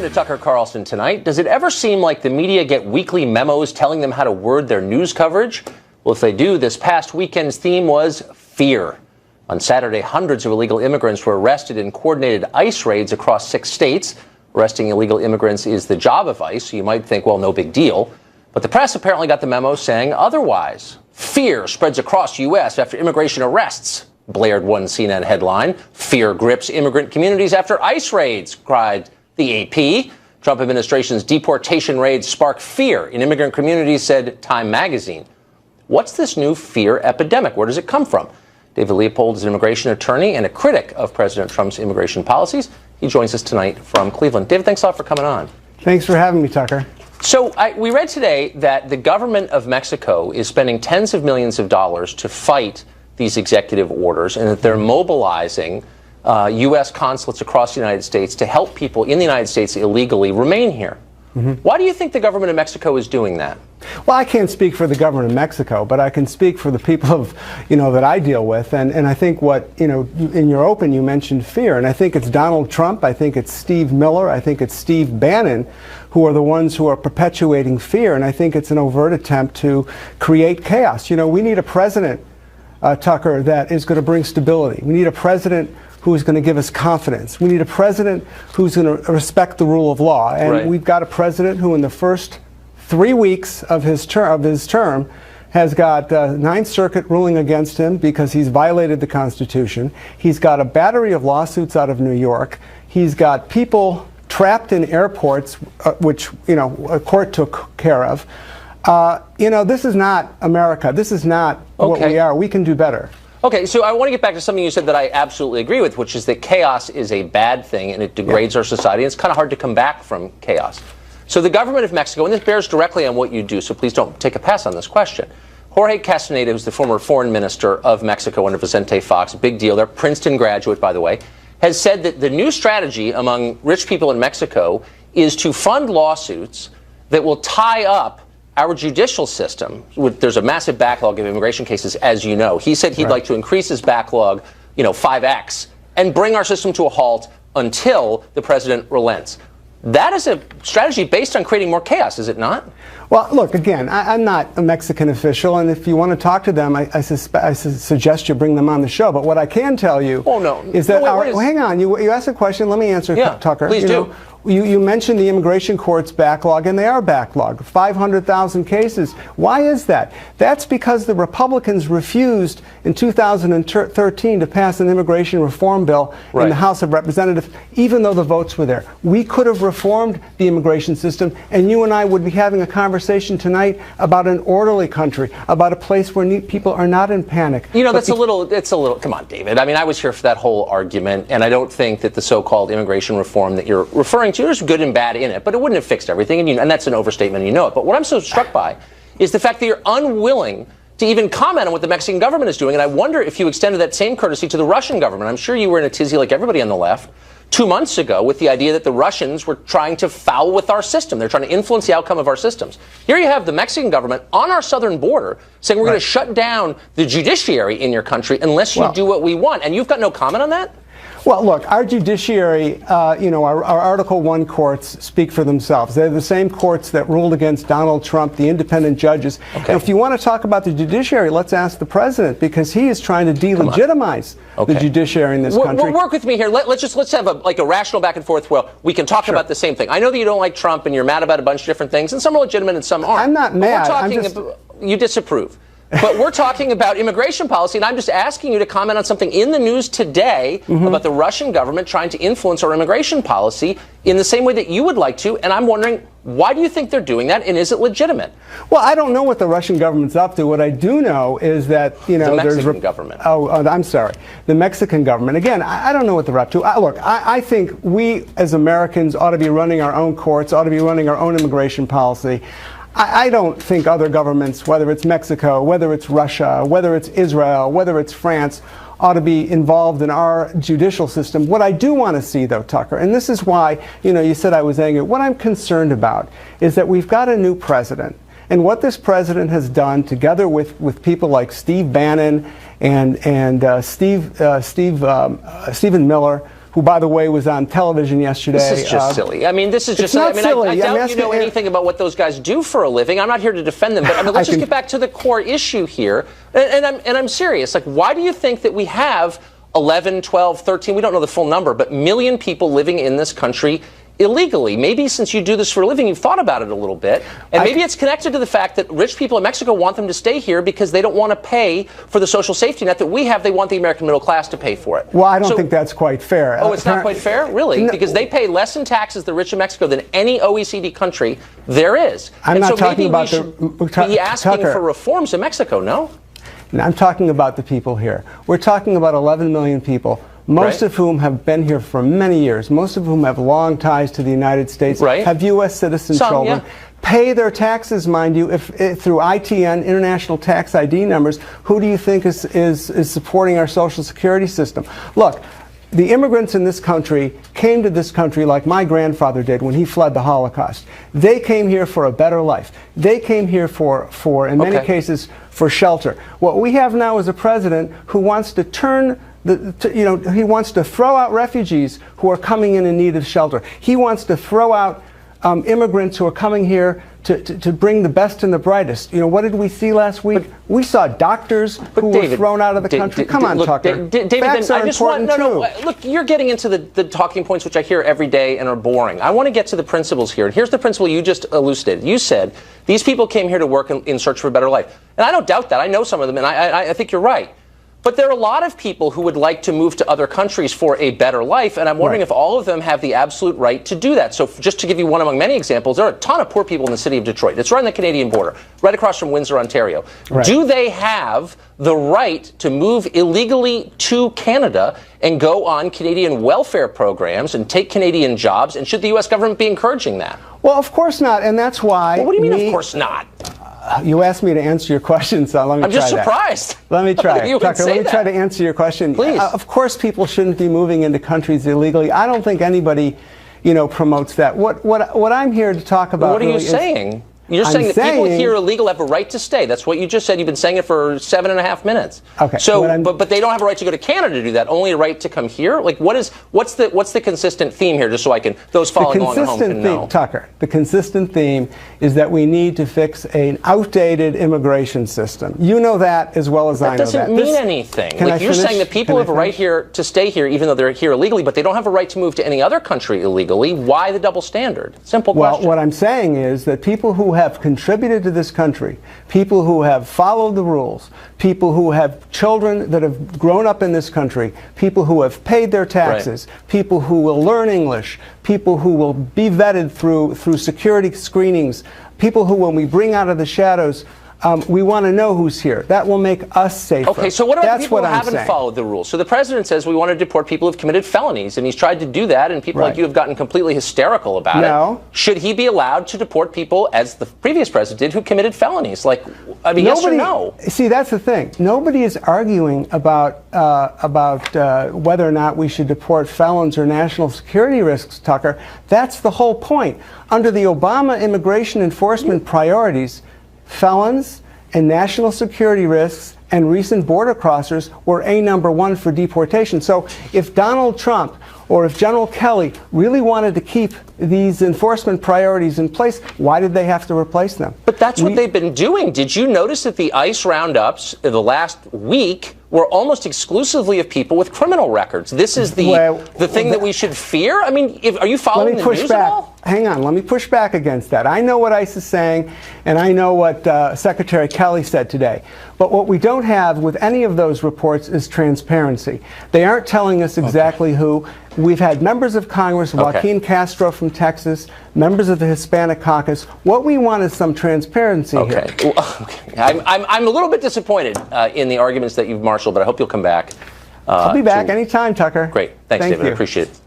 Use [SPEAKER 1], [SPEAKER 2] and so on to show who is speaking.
[SPEAKER 1] to Tucker Carlson tonight. Does it ever seem like the media get weekly memos telling them how to word their news coverage? Well, if they do, this past weekend's theme was fear. On Saturday, hundreds of illegal immigrants were arrested in coordinated ICE raids across 6 states. Arresting illegal immigrants is the job of ICE, so you might think, well, no big deal. But the press apparently got the memo saying otherwise. Fear spreads across U.S. after immigration arrests, blared one CNN headline. Fear grips immigrant communities after ICE raids, cried the AP. Trump administration's deportation raids spark fear in immigrant communities, said Time magazine. What's this new fear epidemic? Where does it come from? David Leopold is an immigration attorney and a critic of President Trump's immigration policies. He joins us tonight from Cleveland. David, thanks a lot for coming on.
[SPEAKER 2] Thanks for having me, Tucker.
[SPEAKER 1] So we read today that the government of Mexico is spending tens of millions of dollars to fight these executive orders, and that they're mobilizing U.S. consulates across the United States to help people in the United States illegally remain here. Why do you think the government of Mexico is doing that?
[SPEAKER 2] Well, I can't speak for the government of Mexico, but I can speak for the people of, that I deal with. And I think in your open, you mentioned fear. And I think it's Donald Trump. I think it's Steve Miller. I think it's Steve Bannon who are the ones who are perpetuating fear. And I think it's an overt attempt to create chaos. We need a president, Tucker, that is going to bring stability. We need a president who is going to give us confidence. We need a president who's going to respect the rule of law. And We've got a president who in the first 3 weeks of his term has got Ninth Circuit ruling against him because he's violated the Constitution. He's got a battery of lawsuits out of New York. He's got people trapped in airports, which, a court took care of. This is not America. This is not what we are. We can do better.
[SPEAKER 1] Okay, so I want to get back to something you said that I absolutely agree with, which is that chaos is a bad thing and it degrades our society. It's kind of hard to come back from chaos. So the government of Mexico, and this bears directly on what you do, so please don't take a pass on this question. Jorge Castaneda, who's the former foreign minister of Mexico under Vicente Fox, big deal there, Princeton graduate, by the way, has said that the new strategy among rich people in Mexico is to fund lawsuits that will tie up our judicial system. There's a massive backlog of immigration cases, as you know. He said he'd like to increase his backlog, 5x, and bring our system to a halt until the president relents. That is a strategy based on creating more chaos, is it not?
[SPEAKER 2] Well, look, again, I'm not a Mexican official, and if you want to talk to them, I suggest you bring them on the show. But what I can tell you is that hang on, you asked a question. Let me answer, Tucker.
[SPEAKER 1] Please do.
[SPEAKER 2] You mentioned the immigration court's backlog, and they are backlogged, 500,000 cases. Why is that? That's because the Republicans refused in 2013 to pass an immigration reform bill in the House of Representatives, even though the votes were there. We could have reformed the immigration system, and you and I would be having a conversation tonight about an orderly country, about a place where people are not in panic.
[SPEAKER 1] It's a little, come on, David. I mean, I was here for that whole argument, and I don't think that the so-called immigration reform that you're referring to, there's good and bad in it, but it wouldn't have fixed everything, and that's an overstatement, and you know it. But what I'm so struck by is the fact that you're unwilling to even comment on what the Mexican government is doing, and I wonder if you extended that same courtesy to the Russian government. I'm sure you were in a tizzy like everybody on the left 2 months ago with the idea that the Russians were trying to foul with our system. They're trying to influence the outcome of our systems. Here you have the Mexican government on our southern border saying we're going to shut down the judiciary in your country unless you do what we want, and you've got no comment on that?
[SPEAKER 2] Well, look, our judiciary, our Article I courts speak for themselves. They're the same courts that ruled against Donald Trump, the independent judges. And if you want to talk about the judiciary, let's ask the president, because he is trying to delegitimize the judiciary in this country.
[SPEAKER 1] Work with me here. Let's have a rational back and forth where we can talk about the same thing. I know that you don't like Trump and you're mad about a bunch of different things, and some are legitimate and some aren't.
[SPEAKER 2] I'm not mad.
[SPEAKER 1] You disapprove. But we're talking about immigration policy, and I'm just asking you to comment on something in the news today about the Russian government trying to influence our immigration policy in the same way that you would like to, and I'm wondering, why do you think they're doing that, and is it legitimate?
[SPEAKER 2] Well, I don't know what the Russian government's up to. What I do know is that,
[SPEAKER 1] the Mexican government.
[SPEAKER 2] I'm sorry. The Mexican government. Again, I don't know what they're up to. Look, I think we as Americans ought to be running our own courts, ought to be running our own immigration policy. I don't think other governments, whether it's Mexico, whether it's Russia, whether it's Israel, whether it's France, ought to be involved in our judicial system. What I do want to see, though, Tucker, and this is why, you said I was angry, what I'm concerned about is that we've got a new president. And what this president has done, together with people like Steve Bannon and Stephen Miller, who, by the way, was on television yesterday.
[SPEAKER 1] This is just silly. I mean, this is just
[SPEAKER 2] not silly.
[SPEAKER 1] I doubt you know anything about what those guys do for a living. I'm not here to defend them, but I mean, let's just get back to the core issue here. And I'm serious. Like, why do you think that we have 11, 12, 13, we don't know the full number, but million people living in this country illegally? Maybe since you do this for a living, you've thought about it a little bit. And maybe it's connected to the fact that rich people in Mexico want them to stay here because they don't want to pay for the social safety net that we have. They want the American middle class to pay for it.
[SPEAKER 2] Well, I don't think that's quite fair.
[SPEAKER 1] Oh, it's not quite fair? Really?
[SPEAKER 2] No.
[SPEAKER 1] Because they pay less in taxes, the rich in Mexico, than any OECD country there is.
[SPEAKER 2] I'm not talking about
[SPEAKER 1] maybe we should be asking for reforms in Mexico, no?
[SPEAKER 2] I'm talking about the people here. We're talking about 11 million people, most of whom have been here for many years, most of whom have long ties to the United States, have U.S. citizen children, pay their taxes, mind you, if through ITN, International Tax ID numbers. Who do you think is supporting our Social Security system? Look, the immigrants in this country came to this country like my grandfather did when he fled the Holocaust. They came here for a better life. They came here for in many cases, for shelter. What we have now is a president who wants to turn he wants to throw out refugees who are coming in need of shelter. He wants to throw out immigrants who are coming here to bring the best and the brightest. You know, what did we see last week? We saw doctors who were thrown out of the country. Come on, Tucker.
[SPEAKER 1] David,
[SPEAKER 2] facts are important too.
[SPEAKER 1] Look, you're getting into the talking points which I hear every day and are boring. I want to get to the principles here. And here's the principle you just elucidated. You said these people came here to work in search for a better life. And I don't doubt that. I know some of them, and I think you're right. But there are a lot of people who would like to move to other countries for a better life, and I'm wondering if all of them have the absolute right to do that. So just to give you one among many examples, there are a ton of poor people in the city of Detroit. It's right on the Canadian border, right across from Windsor, Ontario. Do they have the right to move illegally to Canada and go on Canadian welfare programs and take Canadian jobs? And should the U.S. government be encouraging that?
[SPEAKER 2] Well, of course not, and that's why...
[SPEAKER 1] Well, what do you mean, of course not?
[SPEAKER 2] You asked me to answer your question, so let me try that.
[SPEAKER 1] I'm just surprised.
[SPEAKER 2] Let me try it.
[SPEAKER 1] Tucker,
[SPEAKER 2] let me try to answer your question.
[SPEAKER 1] Please.
[SPEAKER 2] Of course people shouldn't be moving into countries illegally. I don't think anybody, promotes that. What I'm here to talk about
[SPEAKER 1] What are you saying? You're saying that people here illegal have a right to stay. That's what you just said. You've been saying it for 7.5 minutes.
[SPEAKER 2] Okay.
[SPEAKER 1] So, but they don't have a right to go to Canada to do that. Only a right to come here. Like, what's the consistent theme here? Just so I can those following along at home can know.
[SPEAKER 2] Tucker, the consistent theme is that we need to fix an outdated immigration system. You know that as well as I know that.
[SPEAKER 1] That doesn't mean anything. Like you're saying that people have a right here to stay here, even though they're here illegally, but they don't have a right to move to any other country illegally. Why the double standard? Simple question.
[SPEAKER 2] Well, what I'm saying is that people who have contributed to this country, people who have followed the rules, people who have children that have grown up in this country, people who have paid their taxes, people who will learn English, people who will be vetted through security screenings, people who, when we bring out of the shadows, we want to know who's here. That will make us safer.
[SPEAKER 1] Okay, so what about people who haven't followed the rules? So the president says we want to deport people who've committed felonies, and he's tried to do that, and people like you have gotten completely hysterical about it. Should he be allowed to deport people, as the previous president did, who committed felonies? Like, I mean, yes or no?
[SPEAKER 2] See, that's the thing. Nobody is arguing about whether or not we should deport felons or national security risks, Tucker. That's the whole point. Under the Obama immigration enforcement priorities, felons and national security risks and recent border crossers were number one for deportation. So if Donald Trump or if General Kelly really wanted to keep these enforcement priorities in place, why did they have to replace them?
[SPEAKER 1] But that's what they've been doing. Did you notice that the ICE roundups in the last week were almost exclusively of people with criminal records? This is the thing that we should fear? I mean, are you following the news at all?
[SPEAKER 2] Hang on, let me push back against that. I know what ICE is saying, and I know what Secretary Kelly said today. But what we don't have with any of those reports is transparency. They aren't telling us exactly who. We've had members of Congress, Joaquin Castro from Texas, members of the Hispanic Caucus. What we want is some transparency here.
[SPEAKER 1] I'm a little bit disappointed in the arguments that you've marshaled, but I hope you'll come back.
[SPEAKER 2] I'll be back anytime, Tucker.
[SPEAKER 1] Great. Thanks, David. I appreciate it.